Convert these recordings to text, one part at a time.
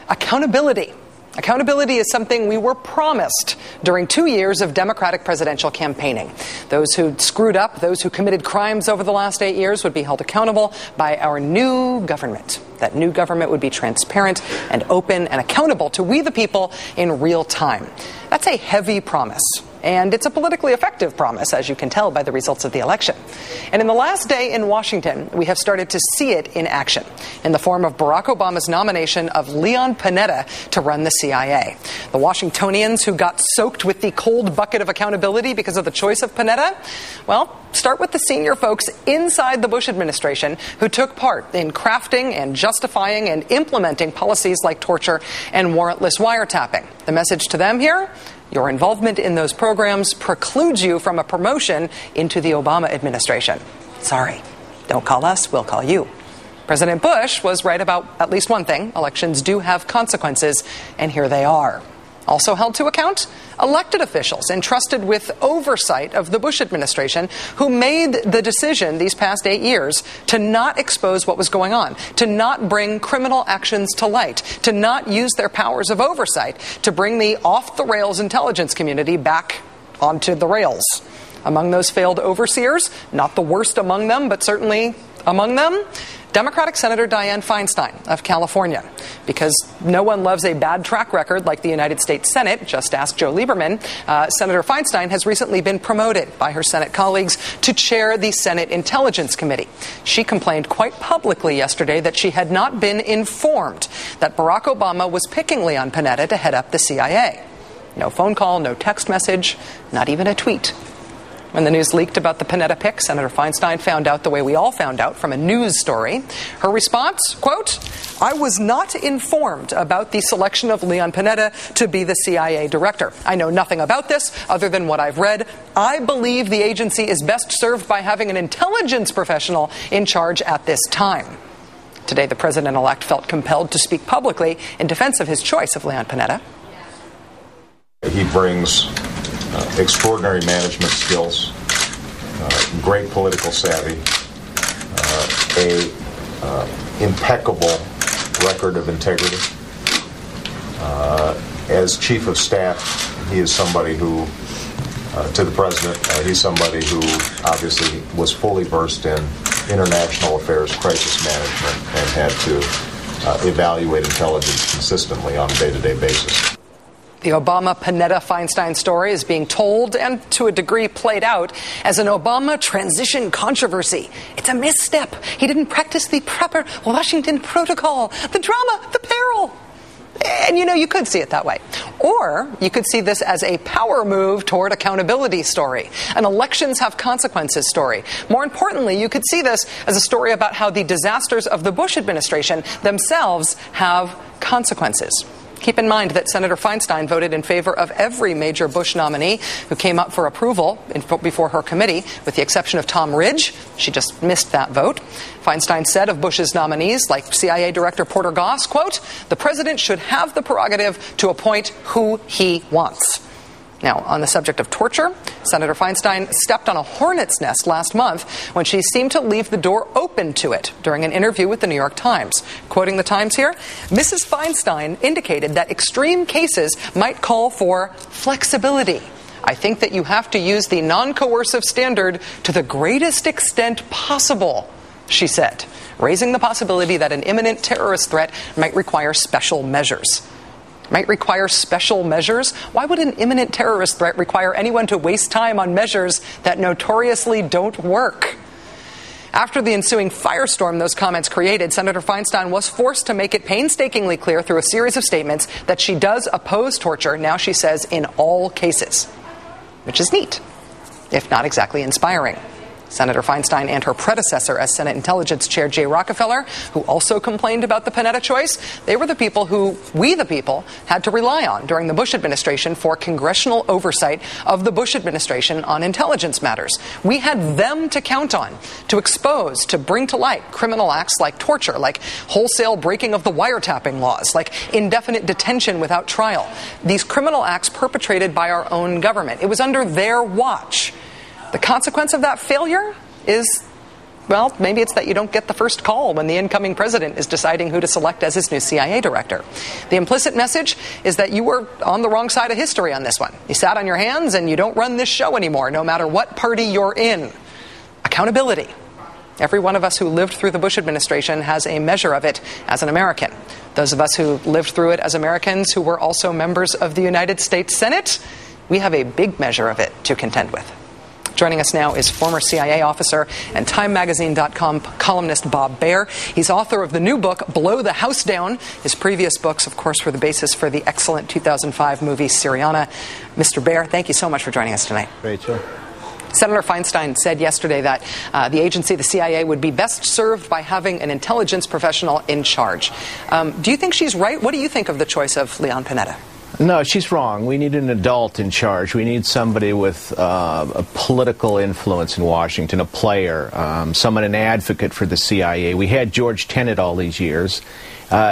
Accountability. Accountability is something we were promised during 2 years of Democratic presidential campaigning. Those who screwed up, those who committed crimes over the last 8 years would be held accountable by our new government. That new government would be transparent and open and accountable to we the people in real time. That's a heavy promise. And it's a politically effective promise, as you can tell by the results of the election. And in the last day in Washington, we have started to see it in action, in the form of Barack Obama's nomination of Leon Panetta to run the CIA. The Washingtonians who got soaked with the cold bucket of accountability because of the choice of Panetta, well, start with the senior folks inside the Bush administration who took part in crafting and justifying and implementing policies like torture and warrantless wiretapping. The message to them here? Your involvement in those programs precludes you from a promotion into the Obama administration. Sorry, don't call us, we'll call you. President Bush was right about at least one thing. Elections do have consequences, and here they are. Also held to account, elected officials entrusted with oversight of the Bush administration who made the decision these past 8 years to not expose what was going on, to not bring criminal actions to light, to not use their powers of oversight to bring the off-the-rails intelligence community back onto the rails. Among those failed overseers, not the worst among them, but certainly among them, Democratic Senator Dianne Feinstein of California. Because no one loves a bad track record like the United States Senate, just ask Joe Lieberman, Senator Feinstein has recently been promoted by her Senate colleagues to chair the Senate Intelligence Committee. She complained quite publicly yesterday that she had not been informed that Barack Obama was picking Leon Panetta to head up the CIA. No phone call, no text message, not even a tweet. When the news leaked about the Panetta pick, Senator Feinstein found out the way we all found out, from a news story. Her response, quote, "I was not informed about the selection of Leon Panetta to be the CIA director. I know nothing about this other than what I've read. I believe the agency is best served by having an intelligence professional in charge at this time." Today, the president-elect felt compelled to speak publicly in defense of his choice of Leon Panetta. He brings extraordinary management skills, great political savvy, impeccable record of integrity. As chief of staff, he is somebody who, to the president, he's somebody who obviously was fully versed in international affairs, crisis management, and had to evaluate intelligence consistently on a day-to-day basis. The Obama-Panetta-Feinstein story is being told, and to a degree played out, as an Obama transition controversy. It's a misstep. He didn't practice the proper Washington protocol. The drama, the peril. And you could see it that way. Or you could see this as a power move toward accountability story, an elections have consequences story. More importantly, you could see this as a story about how the disasters of the Bush administration themselves have consequences. Keep in mind that Senator Feinstein voted in favor of every major Bush nominee who came up for approval before her committee, with the exception of Tom Ridge. She just missed that vote. Feinstein said of Bush's nominees, like CIA Director Porter Goss, quote, "The president should have the prerogative to appoint who he wants." Now, on the subject of torture, Senator Feinstein stepped on a hornet's nest last month when she seemed to leave the door open to it during an interview with the New York Times. Quoting the Times here, Mrs. Feinstein indicated that extreme cases might call for flexibility. "I think that you have to use the non-coercive standard to the greatest extent possible," she said, raising the possibility that an imminent terrorist threat might require special measures. Might require special measures? Why would an imminent terrorist threat require anyone to waste time on measures that notoriously don't work? After the ensuing firestorm those comments created, Senator Feinstein was forced to make it painstakingly clear through a series of statements that she does oppose torture, now she says, in all cases. Which is neat, if not exactly inspiring. Senator Feinstein and her predecessor as Senate Intelligence Chair Jay Rockefeller, who also complained about the Panetta choice, they were the people who we, the people, had to rely on during the Bush administration for congressional oversight of the Bush administration on intelligence matters. We had them to count on, to expose, to bring to light criminal acts like torture, like wholesale breaking of the wiretapping laws, like indefinite detention without trial. These criminal acts perpetrated by our own government. It was under their watch. The consequence of that failure is well, maybe it's that you don't get the first call when the incoming president is deciding who to select as his new CIA director. The implicit message is that you were on the wrong side of history on this one. You sat on your hands and you don't run this show anymore, no matter what party you're in. Accountability. Every one of us who lived through the Bush administration has a measure of it as an American. Those of us who lived through it as Americans who were also members of the United States Senate, we have a big measure of it to contend with. Joining us now is former CIA officer and TimeMagazine.com columnist Bob Baer. He's author of the new book, Blow the House Down. His previous books, of course, were the basis for the excellent 2005 movie Syriana. Mr. Baer, thank you so much for joining us tonight. Rachel. Senator Feinstein said yesterday that the agency, the CIA, would be best served by having an intelligence professional in charge. Do you think she's right? What do you think of the choice of Leon Panetta? No, she's wrong. We need an adult in charge. We need somebody with a political influence in Washington, a player, someone, an advocate for the CIA. We had George Tenet all these years.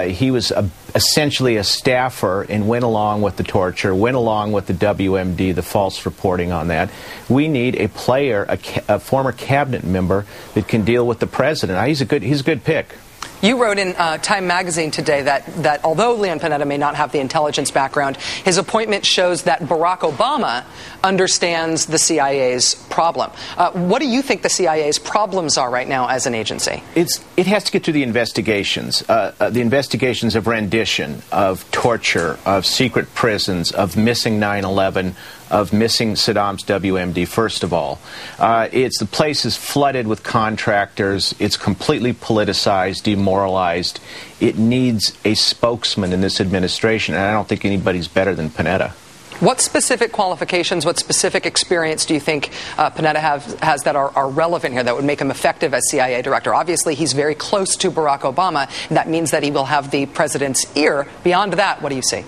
He was essentially a staffer and went along with the torture, went along with the WMD, the false reporting on that. We need a player, a former cabinet member that can deal with the president. He's a good pick. You wrote in Time Magazine today that although Leon Panetta may not have the intelligence background, his appointment shows that Barack Obama understands the CIA's problem. What do you think the CIA's problems are right now as an agency? It has to get to the investigations of rendition, of torture, of secret prisons, of missing 9/11, of missing Saddam's WMD, first of all. The place is flooded with contractors. It's completely politicized, demoralized. It needs a spokesman in this administration, and I don't think anybody's better than Panetta. What specific qualifications, what specific experience do you think Panetta has that are relevant here, that would make him effective as CIA director? Obviously, he's very close to Barack Obama, and that means that he will have the president's ear. Beyond that, what do you see?